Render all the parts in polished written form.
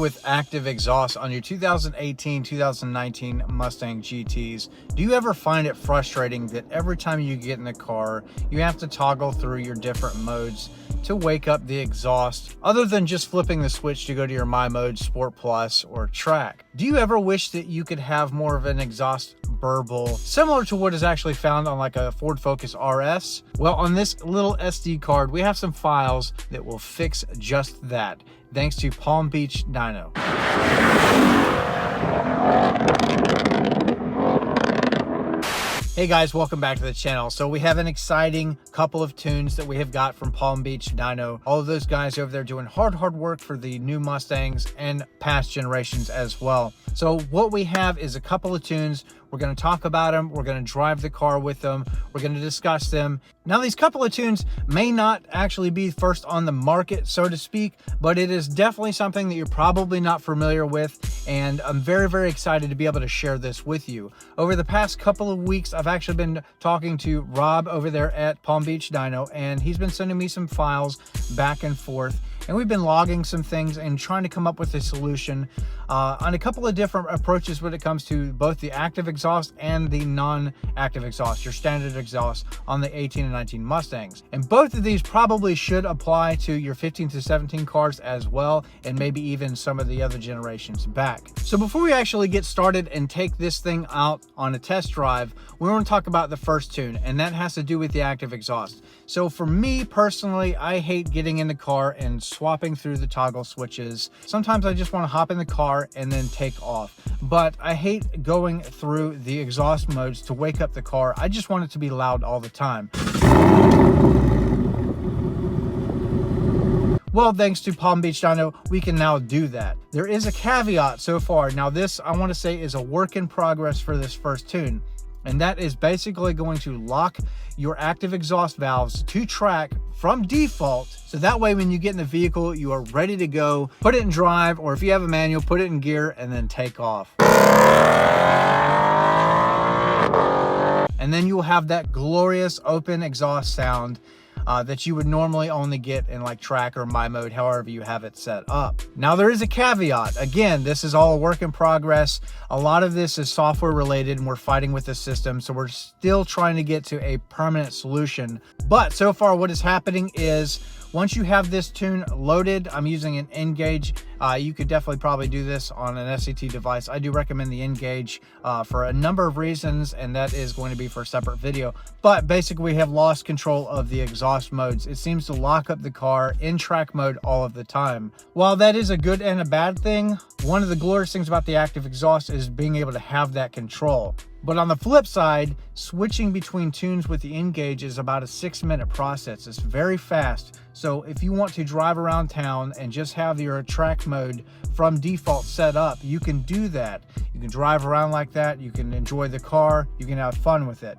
with active exhaust on your 2018, 2019 Mustang GTs, do you ever find it frustrating that every time you get in the car, you have to toggle through your different modes to wake up the exhaust, other than just flipping the switch to go to your My Mode, Sport Plus, or Track? Do you ever wish that you could have more of an exhaust burble, similar to what is actually found on like a Ford Focus RS? Well, on this little SD card, we have some files that will fix just that, thanks to Palm Beach Dyno. Hey guys, welcome back to the channel. So we have an exciting couple of tunes that we have got from Palm Beach Dyno. All of those guys over there doing hard work for the new Mustangs and past generations as well. So what we have is a couple of tunes. We're going to talk about them. We're going to drive the car with them. We're going to discuss them. Now, these couple of tunes may not actually be first on the market, so to speak, but it is definitely something that you're probably not familiar with. And I'm very excited to be able to share this with you. Over the past couple of weeks, I've actually been talking to Rob over there at Palm Beach Dyno, and he's been sending me some files back and forth. And we've been logging some things and trying to come up with a solution on a couple of different approaches when it comes to both the active exhaust and the non-active exhaust, your standard exhaust on the 18 and 19 Mustangs. And both of these probably should apply to your 15 to 17 cars as well, and maybe even some of the other generations back. So before we actually get started and take this thing out on a test drive, we want to talk about the first tune, and that has to do with the active exhaust. So for me personally, I hate getting in the car and swapping through the toggle switches. Sometimes I just want to hop in the car and then take off. But I hate going through the exhaust modes to wake up the car. I just want it to be loud all the time. Well, thanks to Palm Beach Dyno, we can now do that. There is a caveat so far. Now this, I want to say, is a work in progress for this first tune. And that is basically going to lock your active exhaust valves to track from default. So that way, when you get in the vehicle, you are ready to go. Put it in drive, or if you have a manual, put it in gear and then take off. And then you will have that glorious open exhaust sound that you would normally only get in like Track or My Mode, however you have it set up. Now there is a caveat. Again, this is all a work in progress. A lot of this is software related and we're fighting with the system. So we're still trying to get to a permanent solution. But so far what is happening is, once you have this tune loaded, I'm using an N-Gauge. You could definitely probably do this on an SCT device. I do recommend the N-Gauge for a number of reasons, and that is going to be for a separate video. But basically, we have lost control of the exhaust modes. It seems to lock up the car in track mode all of the time. While that is a good and a bad thing, one of the glorious things about the active exhaust is being able to have that control. But on the flip side, switching between tunes with the N-Gauge is about a 6-minute process. It's very fast. So if you want to drive around town and just have your track mode from default set up, you can do that. You can drive around like that. You can enjoy the car. You can have fun with it.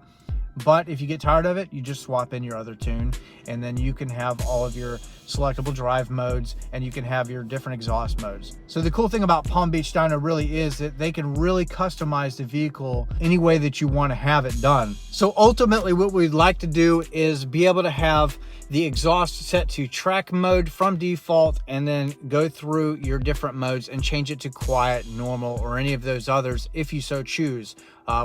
But if you get tired of it, you just swap in your other tune, and then you can have all of your selectable drive modes, and you can have your different exhaust modes. So the cool thing about Palm Beach Dyno really is that they can really customize the vehicle any way that you want to have it done. So ultimately what we'd like to do is be able to have the exhaust set to track mode from default, and then go through your different modes and change it to quiet, normal, or any of those others if you so choose.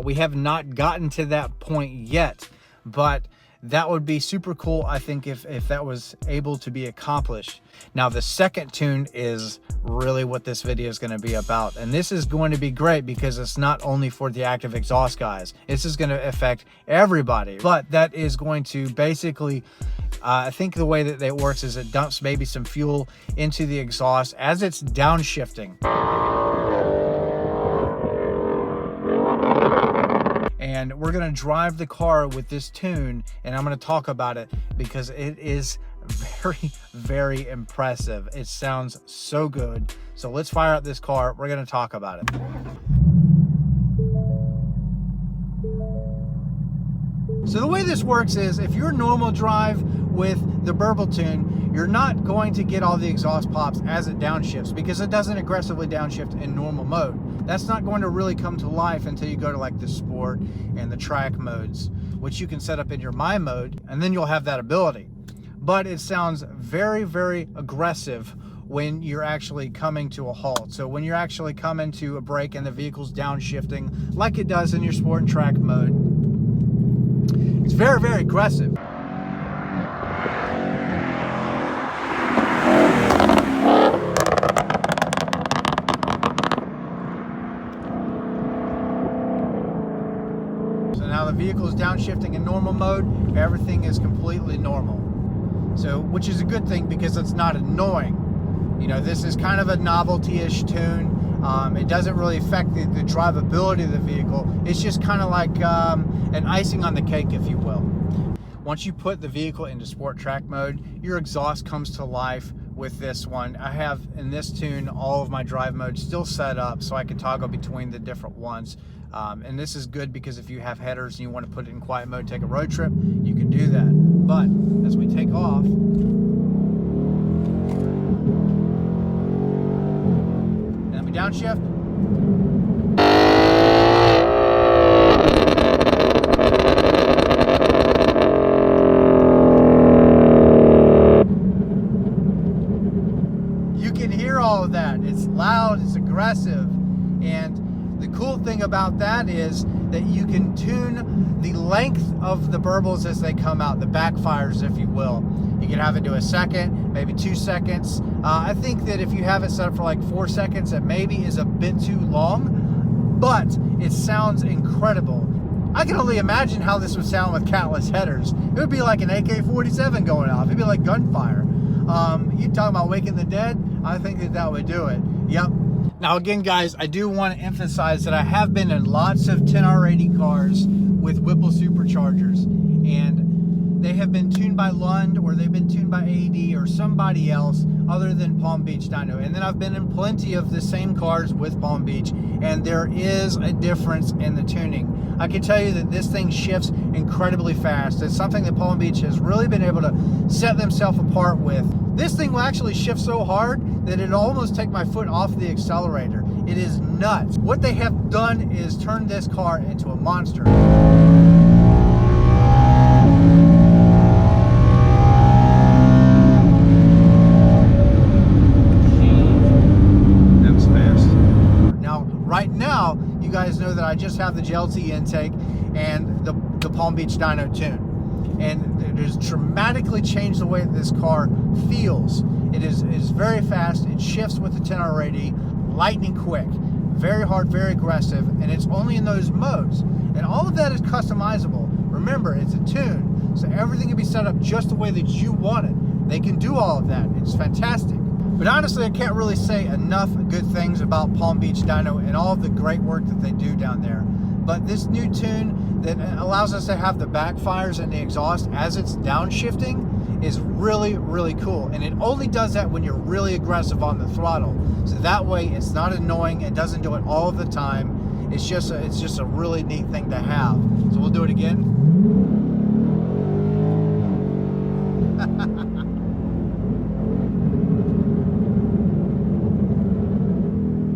We have not gotten to that point yet, but that would be super cool, I think, if that was able to be accomplished. Now, the second tune is really what this video is going to be about. And this is going to be great because it's not only for the active exhaust guys. This is going to affect everybody. But that is going to basically, I think the way that it works is it dumps maybe some fuel into the exhaust as it's downshifting. And we're going to drive the car with this tune, and I'm going to talk about it because it is very impressive. It sounds so good. So let's fire up this car. We're going to talk about it. So the way this works is, if you're normal drive with the burble tune, you're not going to get all the exhaust pops as it downshifts, because it doesn't aggressively downshift in normal mode. That's not going to really come to life until you go to like the sport and the track modes, which you can set up in your My Mode, and then you'll have that ability. But it sounds very aggressive when you're actually coming to a halt. So when you're actually coming to a brake and the vehicle's downshifting like it does in your sport and track mode, it's very, very aggressive. So now the vehicle is downshifting in normal mode, everything is completely normal. So, which is a good thing because it's not annoying. You know, this is kind of a novelty-ish tune. It doesn't really affect the drivability of the vehicle. It's just kind of like an icing on the cake, if you will. Once you put the vehicle into sport track mode, your exhaust comes to life with this one. I have, in this tune, all of my drive modes still set up so I can toggle between the different ones. And this is good because if you have headers and you want to put it in quiet mode, take a road trip, you can do that. But as we take off, and we downshift, you can hear all of that. It's loud, it's aggressive, and the cool thing about that is that you can tune the length of the burbles as they come out, the backfires, if you will. You can have it do a second, maybe 2 seconds. I think that if you have it set up for like 4 seconds, it maybe is a bit too long, but it sounds incredible. I can only imagine how this would sound with catless headers. It would be like an AK-47 going off. It'd be like gunfire. You talk about waking the dead, I think that that would do it. Yep. Now again, guys, I do want to emphasize that I have been in lots of 10R80 cars with Whipple superchargers, and they have been tuned by Lund, or they've been tuned by AD or somebody else other than Palm Beach Dyno. And then I've been in plenty of the same cars with Palm Beach, and there is a difference in the tuning. I can tell you that this thing shifts incredibly fast. It's something that Palm Beach has really been able to set themselves apart with. This thing will actually shift so hard that it'll almost take my foot off the accelerator. It is nuts. What they have done is turn this car into a monster. That was fast. Now, right now, you guys know that I just have the GLT intake and the Palm Beach Dyno tune. And it has dramatically changed the way that this car feels. It is very fast. It shifts with the 10R80, lightning quick, very hard, very aggressive, and it's only in those modes. And all of that is customizable. Remember, it's a tune, so everything can be set up just the way that you want it. They can do all of that. It's fantastic. But honestly, I can't really say enough good things about Palm Beach Dyno and all of the great work that they do down there. But this new tune that allows us to have the backfires and the exhaust as it's downshifting is really, really cool. And it only does that when you're really aggressive on the throttle. So that way it's not annoying. It doesn't do it all of the time. It's just a really neat thing to have. So we'll do it again.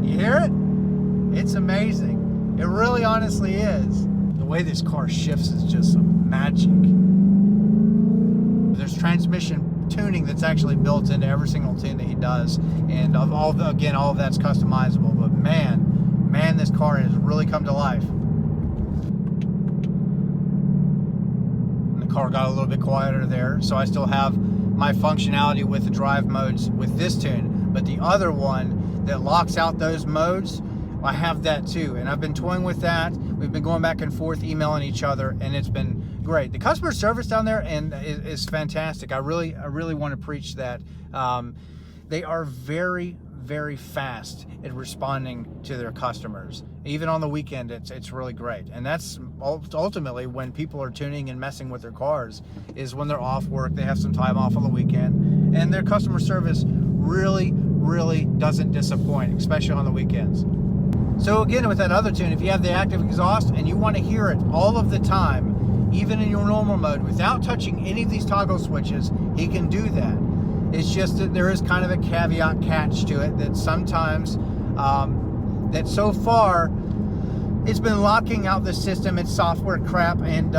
You hear it? It's amazing. It really honestly is. The way this car shifts is just some magic. There's transmission tuning that's actually built into every single tune that he does, and all of that's customizable. But man, this car has really come to life. And the car got a little bit quieter there, so I still have my functionality with the drive modes with this tune, but the other one that locks out those modes, I have that too, and I've been toying with that. We've been going back and forth, emailing each other, and it's been great. The customer service down there is fantastic. I really want to preach that. They are very, very fast at responding to their customers. Even on the weekend, it's really great. And that's ultimately when people are tuning and messing with their cars, is when they're off work, they have some time off on the weekend, and their customer service really doesn't disappoint, especially on the weekends. So again, with that other tune, if you have the active exhaust and you want to hear it all of the time, even in your normal mode, without touching any of these toggle switches, he can do that. It's just that there is kind of a caveat catch to it, that sometimes, that so far, it's been locking out the system. It's software crap, and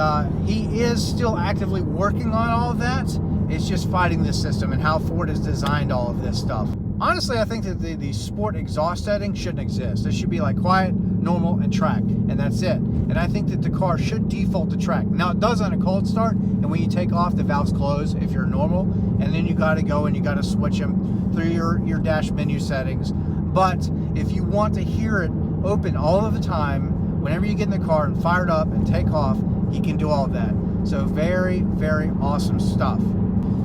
he is still actively working on all of that. It's just fighting the system and how Ford has designed all of this stuff. Honestly, I think that the sport exhaust setting shouldn't exist. It should be like quiet, normal, and track, and that's it. And I think that the car should default to track. Now it does on a cold start, and when you take off, the valves close if you're normal, and then you got to go and you got to switch them through your dash menu settings. But if you want to hear it open all of the time, whenever you get in the car and fire it up and take off, you can do all of that. So very, very awesome stuff.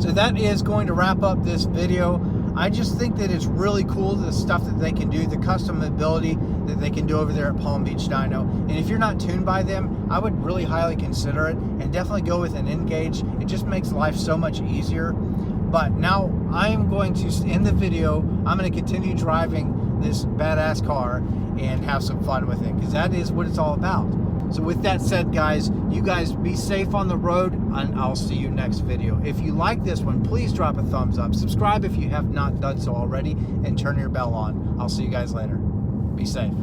So that is going to wrap up this video. I just think that it's really cool, the stuff that they can do, the customability that they can do over there at Palm Beach Dyno. And if you're not tuned by them, I would really highly consider it, and definitely go with an N-Gauge. It just makes life so much easier. But now I am going to end the video. I'm going to continue driving this badass car and have some fun with it, because that is what it's all about. So with that said, guys, you guys be safe on the road, and I'll see you next video. If you like this one, please drop a thumbs up. Subscribe if you have not done so already, and turn your bell on. I'll see you guys later. Be safe.